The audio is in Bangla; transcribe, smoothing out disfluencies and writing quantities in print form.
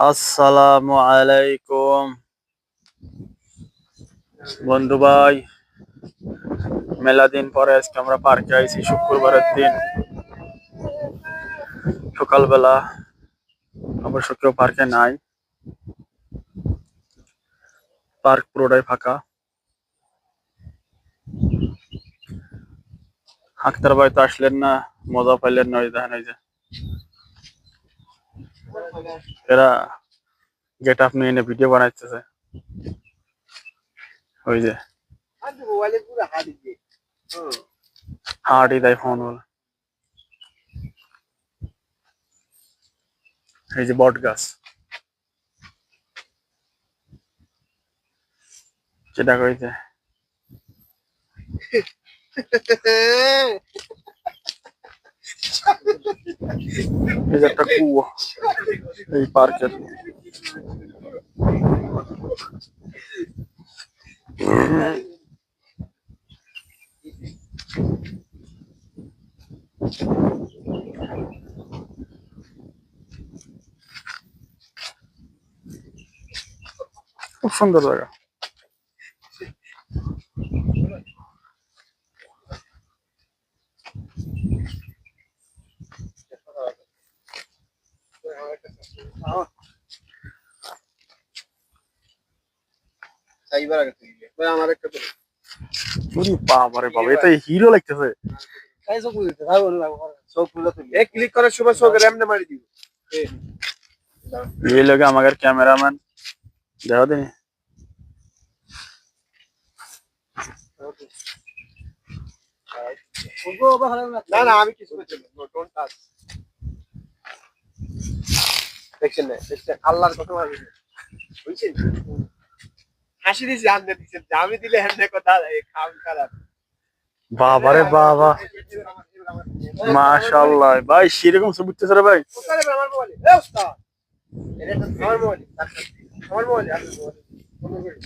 আসসালামু আলাইকুম বন্ধু ভাই। মেলা দিন পরে আজকে আমরা পার্কে আইছি, শুক্রবারের দিন সকালবেলা। অবশ্য কেউ পার্কে নাই, পার্ক পুরোটাই ফাঁকা। আক্তার ভাই তো আসলেন না, মজা পাইলেন না। ওই দেখেন, এই যে এরা গেট আপ নিয়ে এনে ভিডিও বানাইতেছে। ওই যে হাঁটি দেয় ফোন বলে। এই যে বট গাছ, যেটা কইছে এই যে একটা কুয়ো এই পার্কের। খুব সুন্দর জায়গা। বাবারে বাবা, এটা হিরো লাগতেছে। ক্লিক করার সময় চোখের এমনি মারি দিব। এই লোক আমাদের ক্যামেরাম্যান, দেখো দিন। না না আমি কিছু করছি না, ডোন্ট টাচ। দেখছেন না, দেখছেন আল্লাহর কথা ভাবি বুঝছেন। হাসি দিছি আনতে দিছেন, আমি দিলে এমনি কথা খাম খারাপ। বাবারে বাবা, মাশাআল্লাহ ভাই, সেরকম ছবি উঠতেছে রে ভাই। ওস্তাদ আমার মোবাইল, এ ওস্তাদ এটা আমার মোবাইল, আমার মোবাইল, আমার মোবাইল।